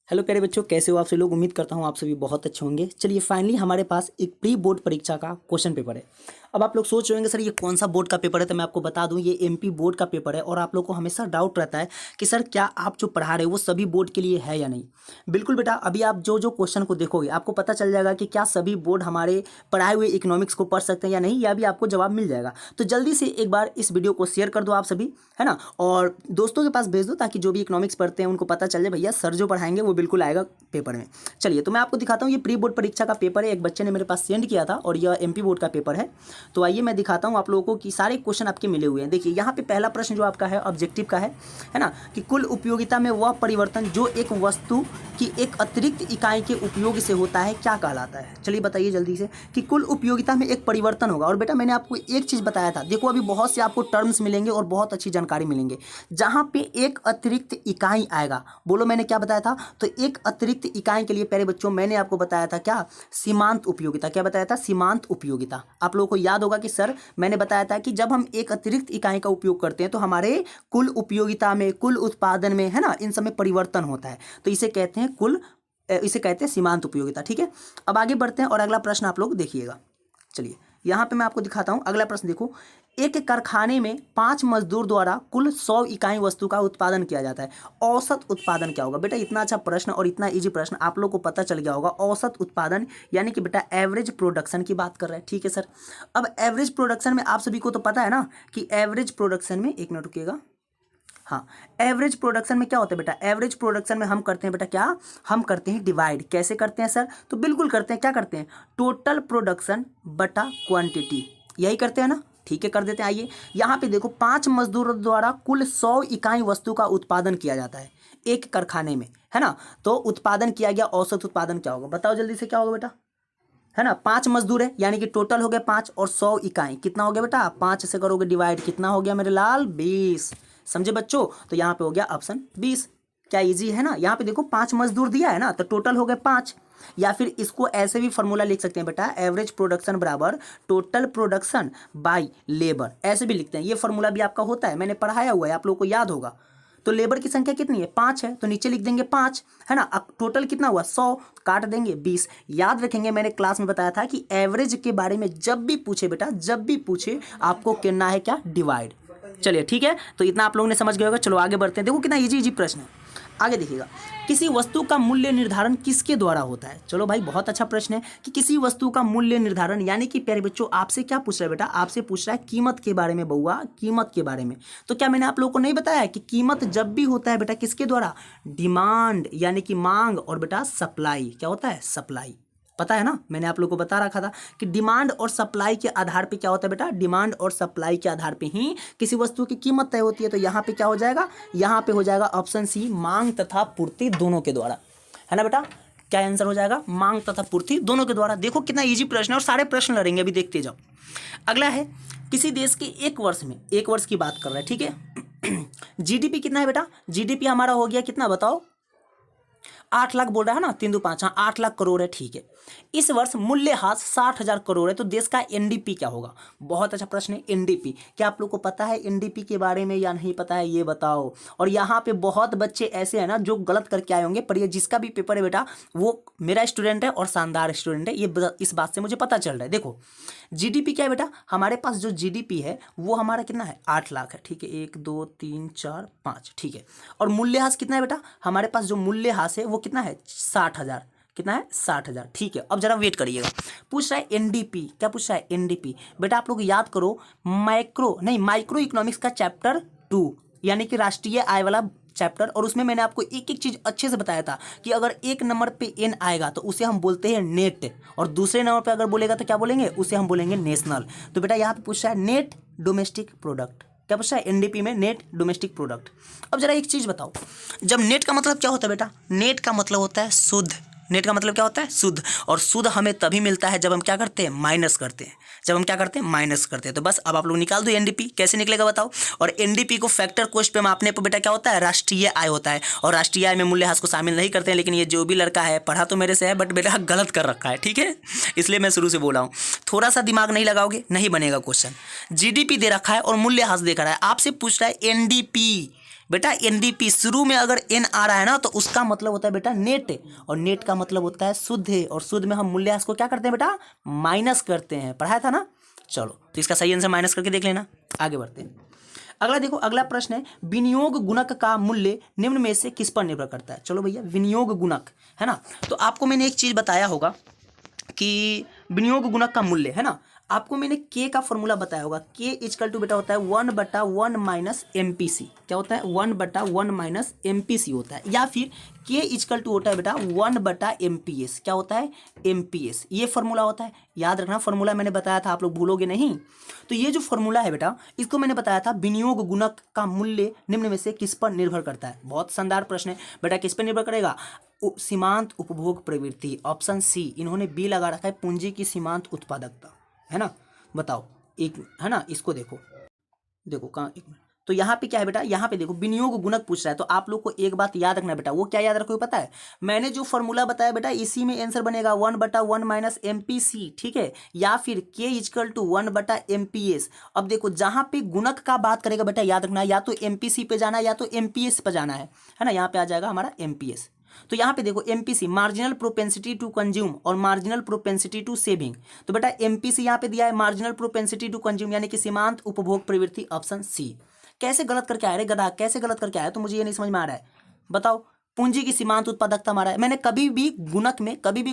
Hello प्यारे बच्चों, कैसे हो आप सभी लोग। उम्मीद करता हूँ आप सभी बहुत अच्छे होंगे। चलिए फाइनली हमारे पास एक प्री बोर्ड परीक्षा का क्वेश्चन पेपर है। अब आप लोग सोच रहे होंगे सर ये कौन सा बोर्ड का पेपर है, तो मैं आपको बता दूं ये एमपी बोर्ड का पेपर है। और आप लोग को हमेशा डाउट रहता है कि सर क्या आप जो पढ़ा रहे हो वो सभी बोर्ड के लिए है या नहीं। बिल्कुल बेटा, अभी आप जो जो क्वेश्चन को देखोगे आपको पता चल जाएगा कि क्या सभी बोर्ड हमारे पढ़ाए हुए इकोनॉमिक्स को पढ़ सकते हैं या नहीं, या भी आपको जवाब मिल जाएगा। तो जल्दी से एक बार इस वीडियो को शेयर कर दो आप सभी, है ना, और दोस्तों के पास भेज दो ताकि जो भी इकोनॉमिक्स पढ़ते हैं उनको पता चल जाए भैया सर जो पढ़ाएंगे वो बिल्कुल आएगा पेपर में। चलिए तो मैं आपको दिखाता हूँ, ये प्री बोर्ड परीक्षा का पेपर है। एक बच्चे ने मेरे पास सेंड किया था और यह एमपी बोर्ड का पेपर है। तो आइए मैं दिखाता हूँ आप लोगों को कि सारे क्वेश्चन आपके मिले हुए हैं। देखिए यहाँ पे पहला प्रश्न जो आपका है ऑब्जेक्टिव का है ना, कि कुल उपयोगिता में वह परिवर्तन जो एक वस्तु की एक अतिरिक्त इकाई के उपयोग से होता है क्या कहलाता है। चलिए बताइए जल्दी से कि कुल उपयोगिता में एक परिवर्तन होगा। और बेटा मैंने आपको एक चीज़ बताया था, देखो अभी बहुत से आपको टर्म्स मिलेंगे और बहुत अच्छी जानकारी मिलेंगे। जहाँ पे एक अतिरिक्त इकाई आएगा, बोलो मैंने क्या बताया था, तो एक अतिरिक्त इकाई के लिए प्यारे बच्चों मैंने आपको बताया था क्या, सीमांत उपयोगिता। क्या बताया था, सीमांत उपयोगिता। आप लोगों को याद होगा कि सर मैंने बताया था कि जब हम एक अतिरिक्त इकाई का उपयोग करते हैं तो हमारे कुल उपयोगिता में, कुल उत्पादन में, है ना, इन सब में परिवर्तन होता है। तो इसे कहते हैं इसे कहते हैं सीमांत उपयोगिता। ठीक है, अब आगे बढ़ते हैं और अगला प्रश्न आप लोग देखिएगा। चलिए यहाँ पे मैं आपको दिखाता हूँ अगला प्रश्न। देखो, एक कारखाने में 5 मजदूर द्वारा कुल 100 इकाई वस्तु का उत्पादन किया जाता है। औसत उत्पादन क्या होगा। बेटा इतना अच्छा प्रश्न और इतना इजी प्रश्न आप लोग को पता चल गया होगा। औसत उत्पादन यानी कि बेटा एवरेज प्रोडक्शन की बात कर रहे हैं। ठीक है सर, अब एवरेज प्रोडक्शन में आप सभी को तो पता है ना कि एवरेज प्रोडक्शन में, एक मिनट रुकिएगा, हाँ, एवरेज प्रोडक्शन में क्या होता है बेटा, एवरेज प्रोडक्शन में हम करते हैं बेटा क्या, हम करते हैं डिवाइड। कैसे करते हैं सर, तो बिल्कुल करते हैं, क्या करते हैं, टोटल प्रोडक्शन बटा क्वांटिटी, यही करते हैं ना। ठीक है, कर देते हैं। आइए यहाँ पे देखो, 5 मजदूरों द्वारा कुल 100 इकाई वस्तु का उत्पादन किया जाता है एक कारखाने में, है ना। तो उत्पादन किया गया, औसत उत्पादन क्या होगा, बताओ जल्दी से क्या होगा बेटा, है ना। 5 मजदूर है यानी कि टोटल हो गया 5 और 100 इकाई कितना हो गया बेटा, 5 से करोगे डिवाइड, कितना हो गया मेरे लाल, 20। समझे बच्चों, तो यहाँ पे हो गया ऑप्शन 20। क्या इजी है ना। यहाँ पे देखो 5 मजदूर दिया है ना, तो टोटल हो गए 5। या फिर इसको ऐसे भी फॉर्मूला लिख सकते हैं बेटा, एवरेज प्रोडक्शन बराबर टोटल प्रोडक्शन बाय लेबर, ऐसे भी लिखते हैं। ये फॉर्मूला भी आपका होता है, मैंने पढ़ाया हुआ है, आप लोगों को याद होगा। तो लेबर की संख्या कितनी है, 5 है, तो नीचे लिख देंगे 5, है ना। अब टोटल कितना हुआ, 100, काट देंगे 20। याद रखेंगे, मैंने क्लास में बताया था कि एवरेज के बारे में जब भी पूछे बेटा, जब भी पूछे आपको करना है क्या, डिवाइड। चलिए ठीक है, तो इतना आप लोगों ने समझ गए होगा। चलो आगे बढ़ते हैं। देखो कितना इजी इजी प्रश्न है, आगे देखिएगा। किसी वस्तु का मूल्य निर्धारण किसके द्वारा होता है। चलो भाई बहुत अच्छा प्रश्न है कि किसी वस्तु का मूल्य निर्धारण, यानी कि प्यारे बच्चों आपसे क्या पूछ रहा है बेटा, आपसे पूछ रहा है कीमत के बारे में, बउआ कीमत के बारे में। तो क्या मैंने आप लोगों को नहीं बताया कि कीमत जब भी होता है बेटा किसके द्वारा, डिमांड यानी कि मांग, और बेटा सप्लाई क्या होता है, सप्लाई। पता है ना, मैंने आप लोगों को बता रखा था कि डिमांड और सप्लाई के आधार पे क्या होता है बेटा, डिमांड और सप्लाई के आधार पे ही किसी वस्तु की कीमत तय होती है। तो यहाँ पे क्या हो जाएगा, यहाँ पे हो जाएगा ऑप्शन सी, मांग तथा पूर्ति दोनों के द्वारा, है ना बेटा। क्या आंसर हो जाएगा, मांग तथा पूर्ति दोनों के द्वारा। देखो कितना इजी प्रश्न है और सारे प्रश्न लड़ेंगे, अभी देखते जाओ। अगला है, किसी देश के एक वर्ष में, एक वर्ष की बात कर रहा है, ठीक है। जीडीपी कितना है बेटा, जीडीपी हमारा हो गया कितना बताओ, 8 लाख बोल रहा है ना, 3 दो 5, हाँ 8 लाख करोड़ है। ठीक है, इस वर्ष मूल्यह्रास 60,000 करोड़ है, तो देश का एनडीपी क्या होगा। बहुत अच्छा प्रश्न है, एनडीपी। क्या आप लोग को पता है एनडीपी के बारे में या नहीं पता है, ये बताओ। और यहाँ पे बहुत बच्चे ऐसे हैं ना जो गलत करके आए होंगे, पर ये जिसका भी पेपर है बेटा वो मेरा स्टूडेंट है और शानदार स्टूडेंट है, ये इस बात से मुझे पता चल रहा है। देखो जीडीपी क्या है बेटा, हमारे पास जो जीडीपी है वो हमारा कितना है, 8 लाख है। ठीक है, 1 2 3 4 5, ठीक है। और मूल्यह्रास कितना है बेटा, हमारे पास जो मूल्यह्रास है वो कितना है, 60,000। कितना है, 60,000। ठीक है, अब जरा वेट करिएगा। पूछ रहा है एनडीपी, क्या पूछ रहा है, एनडीपी। बेटा आप लोग याद करो, माइक्रो इकोनॉमिक्स का चैप्टर 2 यानी कि राष्ट्रीय आय वाला चैप्टर, और उसमें मैंने आपको एक एक चीज अच्छे से बताया था कि अगर एक नंबर पे एन आएगा तो उसे हम बोलते हैं नेट, और दूसरे नंबर पे अगर बोलेगा तो क्या बोलेंगे, उसे हम बोलेंगे नेशनल। तो बेटा यहाँ पे पूछ रहा है नेट डोमेस्टिक प्रोडक्ट, क्या पूछ रहा है, एनडीपी में नेट डोमेस्टिक प्रोडक्ट। अब जरा एक चीज बताओ, जब नेट का मतलब क्या होता है बेटा, नेट का मतलब होता है शुद्ध। नेट का मतलब क्या होता है, शुद्ध। और शुद्ध हमें तभी मिलता है जब हम क्या करते हैं, माइनस करते हैं। जब हम क्या करते हैं, माइनस करते हैं। तो बस अब आप लोग निकाल दो एनडीपी, कैसे निकलेगा बताओ। और एनडीपी को फैक्टर कॉस्ट पे मापने पर बेटा क्या होता है, राष्ट्रीय आय होता है। और राष्ट्रीय आय में मूल्यह्रास को शामिल नहीं करते हैं, लेकिन ये जो भी लड़का है पढ़ा तो मेरे से है, बट बेटा गलत कर रखा है, ठीक है। इसलिए मैं शुरू से बोला हूँ, थोड़ा सा दिमाग नहीं लगाओगे नहीं बनेगा क्वेश्चन। जीडीपी दे रखा है और मूल्यह्रास दे रहा है, आपसे पूछ रहा है एनडीपी, बेटा एनडीपी शुरू में अगर एन आ रहा है ना तो उसका मतलब होता है बेटा नेट, और नेट का मतलब होता है शुद्ध है, और शुद्ध में हम मूल्यांश को क्या करते हैं बेटा, माइनस करते हैं, पढ़ाया था ना। चलो तो इसका सही आंसर माइनस करके देख लेना। आगे बढ़ते हैं। अगला देखो, अगला प्रश्न है विनियोग गुणक का मूल्य निम्न में से किस पर निर्भर करता है। चलो भैया विनियोग गुणक है ना, तो आपको मैंने एक चीज बताया होगा कि विनियोग गुणक का मूल्य है ना, आपको मैंने के का फॉर्मूला बताया होगा। के इजकल टू बेटा होता है 1/1 माइनस एमपीसी। क्या होता है, 1/1 माइनस एमपीसी होता है, या फिर के इजकल टू होता है बेटा 1/एमपीएस। क्या होता है, एमपीएस, ये फॉर्मूला होता है। याद रखना फॉर्मूला मैंने बताया था, आप लोग भूलोगे नहीं। तो ये जो फॉर्मूला है बेटा, इसको मैंने बताया था विनियोग गुणक का मूल्य निम्न में से किस पर निर्भर करता है। बहुत शानदार प्रश्न है बेटा, किस पर निर्भर करेगा, सीमांत उपभोग प्रवृत्ति, ऑप्शन सी। इन्होंने बी लगा रखा है, पूंजी की सीमांत उत्पादकता, है ना। बताओ एक, है ना, इसको देखो, देखो कहाँ, एक मिनट। तो यहाँ पे क्या है बेटा, यहाँ पे देखो विनियोग गुणक पूछ रहा है, तो आप लोग को एक बात याद रखना बेटा, वो क्या याद रखोगे पता है, मैंने जो फॉर्मूला बताया बेटा इसी में आंसर बनेगा 1/1 माइनस एमपीसी, ठीक है, या फिर के इजकल टू 1/एमपीएस। अब देखो जहाँ पे गुणक का बात करेगा बेटा, याद रखना या तो एमपीसी पे जाना है या तो एमपीएस पे जाना है ना। यहाँ पे आ जाएगा हमारा एमपीएस। तो यहाँ पे देखो MPC marginal propensity to consume और मार्जिनल प्रोपेंसिटी टू सेविंग। तो बेटा एमपीसी यहाँ पे दिया है मार्जिनल प्रोपेंसिटी टू कंज्यूम, यानी कि सीमांत उपभोग प्रवृत्ति, ऑप्शन सी। कैसे गलत करके आया रे गधा, कैसे गलत करके आया, तो मुझे ये नहीं समझ में आ रहा है। बताओ, पूंजी की सीमांत उत्पादकता मारा है मैंने, कभी भी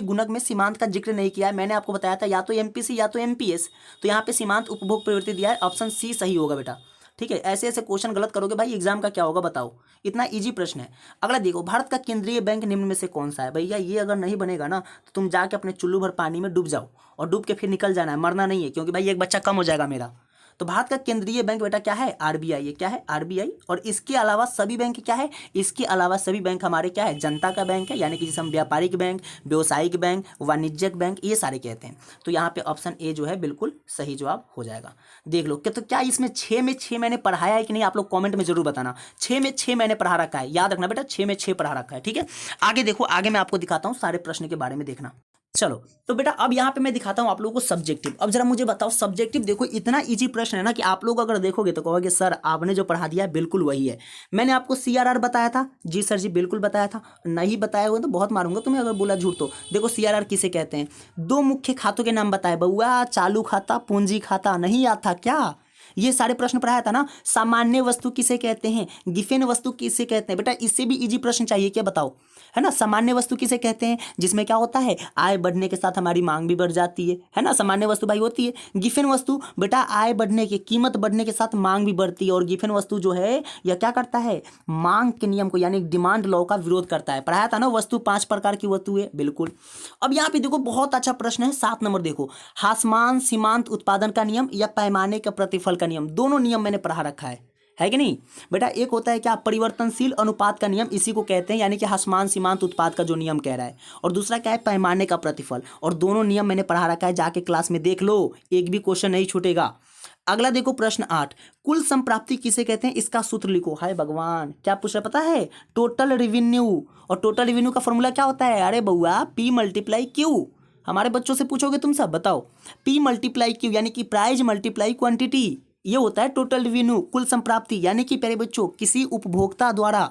गुणक में सीमांत का जिक्र नहीं किया है। मैंने आपको बताया था या तो एमपीसी या तो एमपीएस, तो यहाँ पे सीमांत उपभोग प्रवृत्ति दिया है, ऑप्शन सी सही होगा बेटा। ठीक है, ऐसे ऐसे क्वेश्चन गलत करोगे भाई एग्जाम का क्या होगा बताओ, इतना इजी प्रश्न है। अगला देखो, भारत का केंद्रीय बैंक निम्न में से कौन सा है। भैया ये अगर नहीं बनेगा ना तो तुम जाके अपने चुल्लू भर पानी में डूब जाओ, और डूब के फिर निकल जाना है, मरना नहीं है, क्योंकि भाई एक बच्चा कम हो जाएगा मेरा। तो भारत का केंद्रीय बैंक बेटा क्या है, आरबीआई। ये क्या है, आरबीआई। और इसके अलावा सभी बैंक क्या है, इसके अलावा सभी बैंक हमारे क्या है, जनता का बैंक है, यानी कि जिसे हम व्यापारिक बैंक, व्यवसायिक बैंक, वाणिज्यिक बैंक, ये सारे कहते हैं। तो यहाँ पे ऑप्शन ए जो है बिल्कुल सही जवाब हो जाएगा। देख लो तो क्या इसमें 6 में 6 मैंने पढ़ाया है कि नहीं, आप लोग कॉमेंट में जरूर बताना। 6 में 6 मैंने पढ़ा रखा है, याद रखना बेटा 6 में 6 पढ़ा रखा है, ठीक है। आगे देखो, आगे मैं आपको दिखाता हूँ सारे प्रश्न के बारे में, देखना। चलो तो बेटा अब यहाँ पे मैं दिखाता हूँ आप लोगों को सब्जेक्टिव। अब जरा मुझे बताओ सब्जेक्टिव, देखो इतना इजी प्रश्न है ना कि आप लोग अगर देखोगे तो कहोगे सर आपने जो पढ़ा दिया है बिल्कुल वही है। मैंने आपको सीआरआर बताया था, जी सर जी बिल्कुल बताया था, नहीं बताया हुआ तो बहुत मारूंगा तुम्हें अगर बोला झूठ तो। देखो सीआरआर किसे कहते हैं, दो मुख्य खातों के नाम बताए बउआ, चालू खाता, पूंजी खाता, नहीं याद था क्या, ये सारे प्रश्न पढ़ाया था ना। सामान्य वस्तु किसे कहते हैं, गिफिन वस्तु किसे कहते हैं, बेटा इससे भी इजी प्रश्न चाहिए क्या बताओ, है ना। सामान्य वस्तु किसे कहते हैं, जिसमें क्या होता है, आय बढ़ने के साथ हमारी मांग भी बढ़ जाती है ना, सामान्य वस्तु भाई होती है। गिफिन वस्तु बेटा आय बढ़ने के, कीमत बढ़ने के साथ मांग भी बढ़ती है, और गिफिन वस्तु जो है यह क्या करता है, मांग के नियम को यानी डिमांड लॉ का विरोध करता है। पढ़ाया था ना, वस्तु 5 प्रकार की वस्तु है, बिल्कुल। अब यहाँ पे देखो बहुत अच्छा प्रश्न है, 7 नंबर देखो, हासमान सीमांत उत्पादन का नियम या पैमाने का प्रतिफल का नियम, दोनों नियम मैंने पढ़ा रखा है कि नहीं बेटा। एक होता है क्या, परिवर्तनशील अनुपात का नियम, इसी को कहते हैं, यानी कि हासमान सीमांत उत्पाद का जो नियम कह रहा है, और दूसरा क्या है, पैमाने का प्रतिफल, और दोनों नियम मैंने पढ़ा रखा है, जाके क्लास में देख लो, एक भी क्वेश्चन नहीं छूटेगा। अगला देखो प्रश्न 8, कुल संप्राप्ति किसे कहते हैं, इसका सूत्र लिखो। हाय भगवान, क्या पूछ रहा पता है, टोटल रेवेन्यू, और टोटल रेवेन्यू का फॉर्मूला क्या होता है, अरे बउआ P × Q। हमारे बच्चों से पूछोगे तुम सब, बताओ P × Q यानी कि प्राइस मल्टीप्लाई क्वांटिटी, ये होता है टोटल रेवेन्यू, कुल संप्राप्ति। यानी कि प्यारे बच्चों किसी उपभोक्ता द्वारा,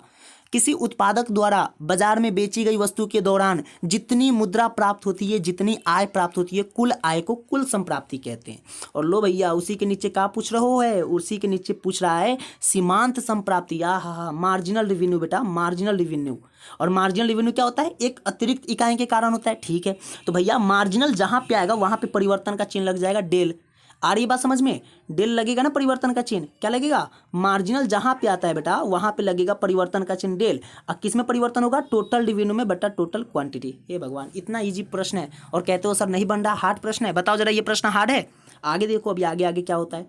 किसी उत्पादक द्वारा बाजार में बेची गई वस्तु के दौरान जितनी मुद्रा प्राप्त होती है, जितनी आय प्राप्त होती है, कुल आय को कुल संप्राप्ति कहते हैं। और लो भैया उसी के नीचे क्या पूछ रहा है, उसी के नीचे पूछ रहा है सीमांत संप्राप्ति, हाँ मार्जिनल रेवेन्यू बेटा, मार्जिनल रेवेन्यू। और मार्जिनल रेवेन्यू क्या होता है, एक अतिरिक्त इकाई के कारण होता है, ठीक है। तो भैया मार्जिनल जहां पे आएगा वहां पे परिवर्तन का चिन्ह लग जाएगा, डेल। आ रही बात समझ में, डेल लगेगा ना परिवर्तन का चिन्ह, क्या लगेगा, मार्जिनल जहां पे आता है बेटा वहां पे लगेगा परिवर्तन का चिन्ह डेल। अब किस में परिवर्तन होगा, टोटल रेवेन्यू में बेटा, टोटल क्वांटिटी। हे भगवान इतना इजी प्रश्न है, और कहते हो सर नहीं बन रहा, हार्ड प्रश्न है। बताओ जरा ये प्रश्न हार्ड है। आगे देखो, अभी आगे आगे क्या होता है,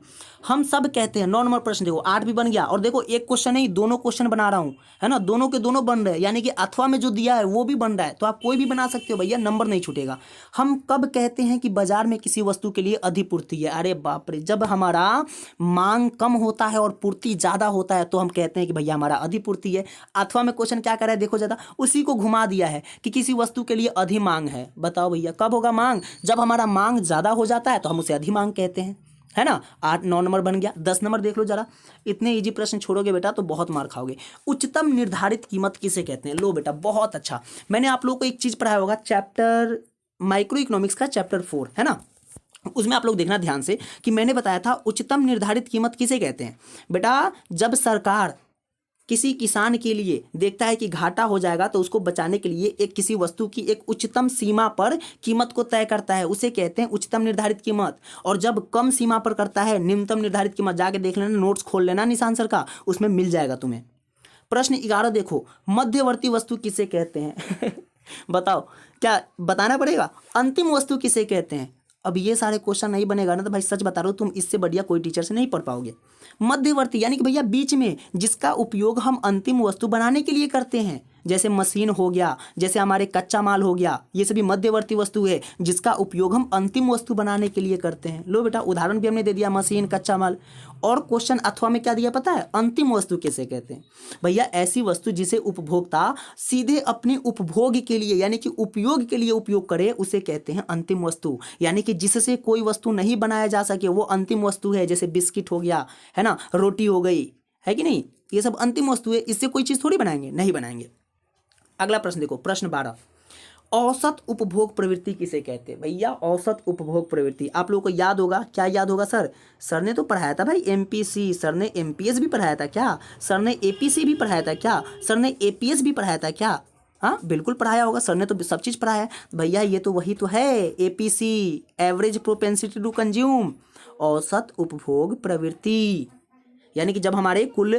हम सब कहते हैं 9 नंबर प्रश्न देखो, 8 भी बन गया, और देखो एक क्वेश्चन नहीं दोनों क्वेश्चन बना रहा हूं, है ना, दोनों के दोनों बन रहे हैं, यानी कि अथवा में जो दिया है वो भी बन रहा है, तो आप कोई भी बना सकते हो भैया, नंबर नहीं छूटेगा। हम कब कहते हैं कि बाजार में किसी वस्तु के लिए अधिपूर्ति है, अरे बाप रे, जब हमारा मांग कम होता है और पूर्ति ज्यादा होता है तो हम कहते हैं कि भैया हमारा अधिपूर्ति है। अथवा में क्वेश्चन क्या कर रहा है देखो ज्यादा, उसी को घुमा दिया है कि किसी वस्तु के लिए अधिमांग है। बताओ भैया कब होगा मांग, जब हमारा मांग ज्यादा हो जाता है तो हम उसे अधिमांग कहते हैं। है ना। 8 9 नंबर बन गया। 10 नंबर देख लो जरा, इतने इजी प्रश्न छोड़ोगे बेटा तो बहुत मार खाओगे। उच्चतम निर्धारित कीमत किसे कहते हैं? लो बेटा बहुत अच्छा, मैंने आप लोगों को एक चीज पढ़ाया होगा चैप्टर माइक्रो इकोनॉमिक्स का चैप्टर 4, है ना। उसमें आप लोग देखना ध्यान से कि मैंने बताया था उच्चतम निर्धारित कीमत किसे कहते हैं। बेटा जब सरकार किसी किसान के लिए देखता है कि घाटा हो जाएगा तो उसको बचाने के लिए एक किसी वस्तु की एक उच्चतम सीमा पर कीमत को तय करता है, उसे कहते हैं उच्चतम निर्धारित कीमत। और जब कम सीमा पर करता है निम्नतम निर्धारित कीमत, जाके देख लेना, नोट्स खोल लेना निशान सर का, उसमें मिल जाएगा तुम्हें। प्रश्न 11 देखो, मध्यवर्ती वस्तु किसे कहते हैं? बताओ, क्या बताना पड़ेगा? अंतिम वस्तु किसे कहते हैं? अब ये सारे क्वेश्चन नहीं बनेगा ना तो भाई सच बता रहा हूँ, तुम इससे बढ़िया कोई टीचर से नहीं पढ़ पाओगे। मध्यवर्ती यानी कि भैया बीच में, जिसका उपयोग हम अंतिम वस्तु बनाने के लिए करते हैं, जैसे मशीन हो गया, जैसे हमारे कच्चा माल हो गया, ये सभी मध्यवर्ती वस्तु है जिसका उपयोग हम अंतिम वस्तु बनाने के लिए करते हैं। लो बेटा उदाहरण भी हमने दे दिया, मशीन, कच्चा माल। और क्वेश्चन अथवा में क्या दिया पता है? अंतिम वस्तु किसे कहते हैं? भैया ऐसी वस्तु जिसे उपभोक्ता सीधे अपने उपभोग के लिए यानी कि उपयोग के लिए उपयोग करे, उसे कहते हैं अंतिम वस्तु। यानी कि जिससे कोई वस्तु नहीं बनाया जा सके वो अंतिम वस्तु है। जैसे बिस्किट हो गया, है ना, रोटी हो गई, है कि नहीं, ये सब अंतिम वस्तु है। इससे कोई चीज़ थोड़ी बनाएंगे, नहीं बनाएंगे। अगला प्रश्न देखो, प्रश्न 12, औसत उपभोग प्रवृत्ति किसे कहते हैं? भैया औसत उपभोग प्रवृत्ति आप लोगों को याद होगा, क्या याद होगा सर? सर ने तो पढ़ाया था भाई एमपीसी, सर ने एमपीएस भी पढ़ाया था क्या? सर ने एपीसी भी पढ़ाया था क्या? सर ने एपीएस भी पढ़ाया था क्या? हाँ बिल्कुल पढ़ाया होगा, सर ने तो सब चीज़ पढ़ाया है। भैया ये तो वही तो है, APC, average propensity to consume, औसत उपभोग प्रवृत्ति। यानी कि जब हमारे कुल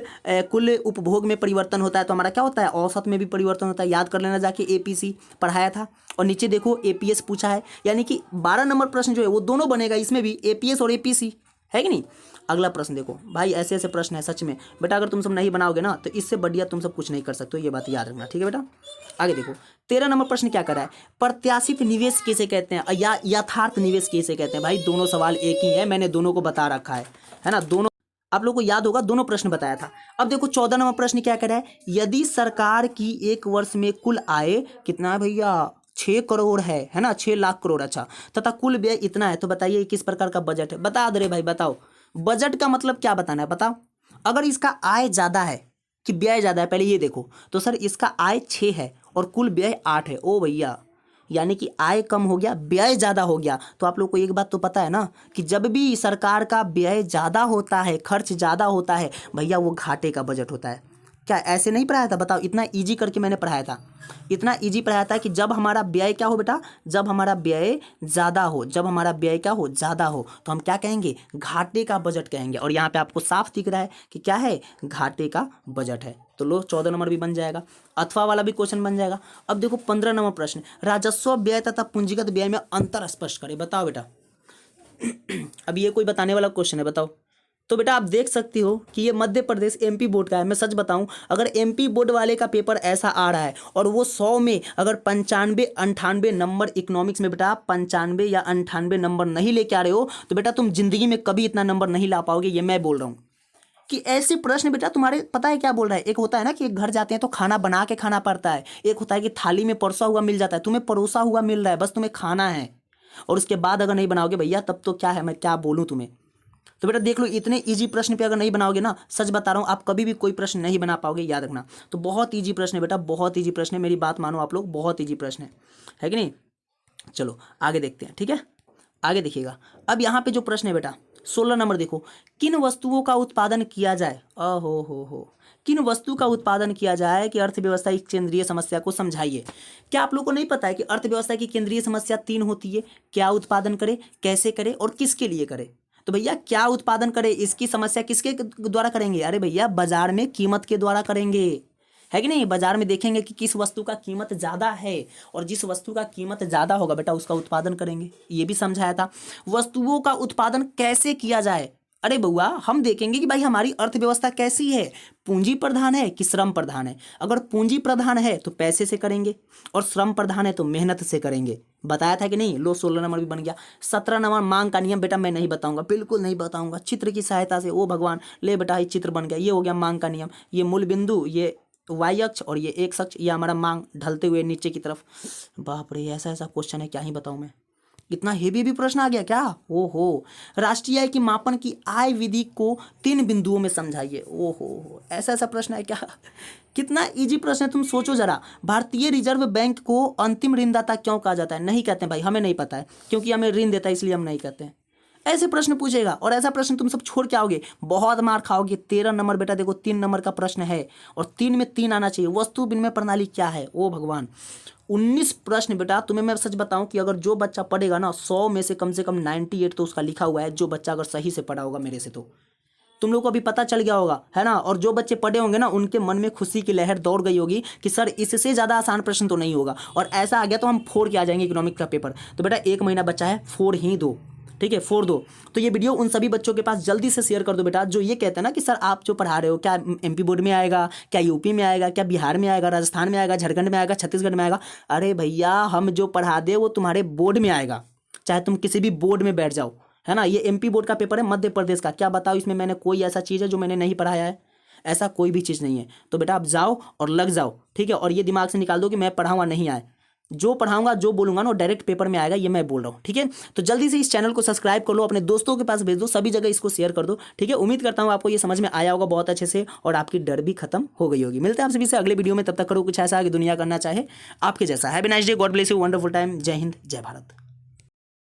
उपभोग में परिवर्तन होता है तो हमारा क्या होता है? औसत में भी परिवर्तन होता है। याद कर लेना जाके, एपीसी पढ़ाया था। और नीचे देखो एपीएस पूछा है, यानी कि 12 नंबर प्रश्न जो है वो दोनों बनेगा, इसमें भी एपीएस और एपीसी, है कि नहीं। अगला प्रश्न देखो भाई, ऐसे ऐसे प्रश्न है सच में बेटा, अगर तुम सब नहीं बनाओगे ना तो इससे बढ़िया तुम सब कुछ नहीं कर सकते हो, ये बात याद रखना, ठीक है बेटा। आगे देखो 13 नंबर प्रश्न क्या करा है? प्रत्याशित निवेश किसे कहते हैं या यथार्थ निवेश किसे कहते हैं? भाई दोनों सवाल एक ही है, मैंने दोनों को बता रखा है ना। दोनों आप लोग को याद होगा, दोनों प्रश्न बताया था। अब देखो 14 नंबर प्रश्न क्या कह रहा है? यदि सरकार की एक वर्ष में कुल आय कितना है भैया? 6 करोड़ है ना, 6 लाख करोड़, अच्छा, तथा कुल व्यय इतना है, तो बताइए किस प्रकार का बजट है? बता दे रहे भाई, बताओ बजट का मतलब क्या बताना है, बताओ। अगर इसका आय ज़्यादा है कि व्यय ज़्यादा है, पहले ये देखो। तो सर इसका आय 6 है और कुल व्यय 8 है। ओ भैया, यानी कि आय कम हो गया, व्यय ज़्यादा हो गया। तो आप लोग को एक बात तो पता है ना कि जब भी सरकार का व्यय ज़्यादा होता है, खर्च ज़्यादा होता है, भैया वो घाटे का बजट होता है। क्या ऐसे नहीं पढ़ाया था? बताओ, इतना इजी करके मैंने पढ़ाया था, इतना इजी पढ़ाया था कि जब हमारा व्यय क्या हो बेटा? जब हमारा व्यय ज़्यादा हो, जब हमारा व्यय क्या हो? ज़्यादा हो, तो हम क्या कहेंगे? घाटे का बजट कहेंगे। और यहाँ पे आपको साफ दिख रहा है कि क्या है? घाटे का बजट है। तो लो 14 नंबर भी बन जाएगा, अथवा वाला भी क्वेश्चन बन जाएगा। अब देखो 15 नंबर प्रश्न, राजस्व व्यय तथा पूंजीगत व्यय में अंतर स्पष्ट करें। बताओ बेटा, अब ये कोई बताने वाला क्वेश्चन है, बताओ। तो बेटा आप देख सकते हो कि ये मध्य प्रदेश एमपी बोर्ड का है। मैं सच बताऊं, अगर एमपी बोर्ड वाले का पेपर ऐसा आ रहा है और वो 100 में अगर 95 98 नंबर इकोनॉमिक्स में बेटा 95 या 98 नंबर नहीं लेके आ रहे हो, तो बेटा तुम जिंदगी में कभी इतना नंबर नहीं ला पाओगे। ये मैं बोल रहा हूँ कि ऐसे प्रश्न बेटा तुम्हारे, पता है क्या बोल रहा है? एक होता है ना कि एक घर जाते हैं तो खाना बना के खाना पड़ता है, एक होता है कि थाली में परोसा हुआ मिल जाता है। तुम्हें परोसा हुआ मिल रहा है, बस तुम्हें खाना है, और उसके बाद अगर नहीं बनाओगे भैया तब तो क्या है, मैं क्या बोलूँ तुम्हें। तो बेटा देख लो, इतने इजी प्रश्न पे अगर नहीं बनाओगे ना, सच बता रहा हूँ, आप कभी भी कोई प्रश्न नहीं बना पाओगे, याद रखना। तो बहुत इजी प्रश्न है बेटा, बहुत इजी प्रश्न है, मेरी बात मानो आप लोग, बहुत इजी प्रश्न है कि नहीं। चलो आगे देखते हैं, ठीक है, आगे देखिएगा। अब यहाँ पे जो प्रश्न है बेटा 16 नंबर देखो, किन वस्तुओं का उत्पादन किया जाए? हो किन वस्तु का उत्पादन किया जाए कि अर्थव्यवस्था की केंद्रीय समस्या को समझाइए। क्या आप लोग को नहीं पता है कि अर्थव्यवस्था की केंद्रीय समस्या 3 होती है? क्या उत्पादन करे, कैसे करे और किसके लिए करे। तो भैया क्या उत्पादन करे, इसकी समस्या किसके द्वारा करेंगे? अरे भैया बाजार में कीमत के द्वारा करेंगे, है कि नहीं। बाजार में देखेंगे कि किस वस्तु का कीमत ज़्यादा है, और जिस वस्तु का कीमत ज़्यादा होगा बेटा उसका उत्पादन करेंगे, ये भी समझाया था। वस्तुओं का उत्पादन कैसे किया जाए? अरे बउआ हम देखेंगे कि भाई हमारी अर्थव्यवस्था कैसी है, पूंजी प्रधान है कि श्रम प्रधान है। अगर पूंजी प्रधान है तो पैसे से करेंगे, और श्रम प्रधान है तो मेहनत से करेंगे। बताया था कि नहीं। लो 16 नंबर भी बन गया। 17 नंबर मांग का नियम बेटा मैं नहीं बताऊंगा, बिल्कुल नहीं बताऊंगा, चित्र की सहायता से। ओ भगवान, ले बेटा ये चित्र बन गया, ये हो गया मांग का नियम। ये मूल बिंदु, ये वाई अक्ष और ये एक्स अक्ष, ये हमारा मांग ढलते हुए नीचे की तरफ। बाप रे, ऐसा ऐसा क्वेश्चन है क्या ही बताऊं मैं। इतना हेवी भी प्रश्न आ गया क्या? ओहो। राष्ट्रीय आय की मापन की आय विधि को 3 बिंदुओं में समझाइए। ओहो, ऐसा ऐसा प्रश्न है क्या? कितना इजी प्रश्न है, तुम सोचो जरा। भारतीय रिजर्व बैंक को अंतिम ऋणदाता क्यों कहा जाता है? नहीं कहते हैं भाई, हमें नहीं पता है, क्योंकि हमें ऋण देता है इसलिए हम नहीं कहते हैं। ऐसे प्रश्न पूछेगा और ऐसा प्रश्न तुम सब छोड़ के आओगे, बहुत मार खाओगे। 13 नंबर बेटा देखो, 3 नंबर का प्रश्न है और 3 में 3 आना चाहिए। वस्तु विनिमय प्रणाली क्या है? ओ भगवान, 19 प्रश्न बेटा। तुम्हें मैं सच बताऊं कि अगर जो बच्चा पढ़ेगा ना, 100 में से कम 98 तो उसका लिखा हुआ है, जो बच्चा अगर सही से पढ़ा होगा मेरे से। तो तुम लोग को अभी पता चल गया होगा, है ना। और जो बच्चे पढ़े होंगे ना, उनके मन में खुशी की लहर दौड़ गई होगी कि सर इससे ज़्यादा आसान प्रश्न तो नहीं होगा, और ऐसा आ गया तो हम 4 के आ जाएंगे इकोनॉमिक का पेपर। तो बेटा 1 महीना बचा है, 4 ही दो, ठीक है, 4 दो। तो ये वीडियो उन सभी बच्चों के पास जल्दी से शेयर कर दो बेटा, जो ये कहते हैं ना कि सर आप जो पढ़ा रहे हो क्या एमपी बोर्ड में आएगा, क्या यूपी में आएगा, क्या बिहार में आएगा, राजस्थान में आएगा, झारखंड में आएगा, छत्तीसगढ़ में आएगा। अरे भैया, हम जो पढ़ा दे वो तुम्हारे बोर्ड में आएगा, चाहे तुम किसी भी बोर्ड में बैठ जाओ, है ना। ये एमपी बोर्ड का पेपर है, मध्य प्रदेश का। क्या बताओ इसमें मैंने कोई ऐसा चीज़ है जो मैंने नहीं पढ़ाया है? ऐसा कोई भी चीज़ नहीं है। तो बेटा आप जाओ और लग जाओ, ठीक है। और ये दिमाग से निकाल दो कि मैं पढ़ाऊंगा नहीं आए, जो पढ़ाऊंगा जो बोलूंगा ना वो डायरेक्ट पेपर में आएगा, ये मैं बोल रहा हूँ, ठीक है। तो जल्दी से इस चैनल को सब्सक्राइब कर लो, अपने दोस्तों के पास भेज दो, सभी जगह इसको शेयर कर दो, ठीक है। उम्मीद करता हूँ आपको ये समझ में आया होगा बहुत अच्छे से, और आपकी डर भी खत्म हो गई होगी। मिलते हैं आप सभी से अगले वीडियो में, तब तक करो कुछ ऐसा कि दुनिया करना चाहे आपके जैसा। Have a nice day, God bless you, wonderful time. जय हिंद, जय भारत।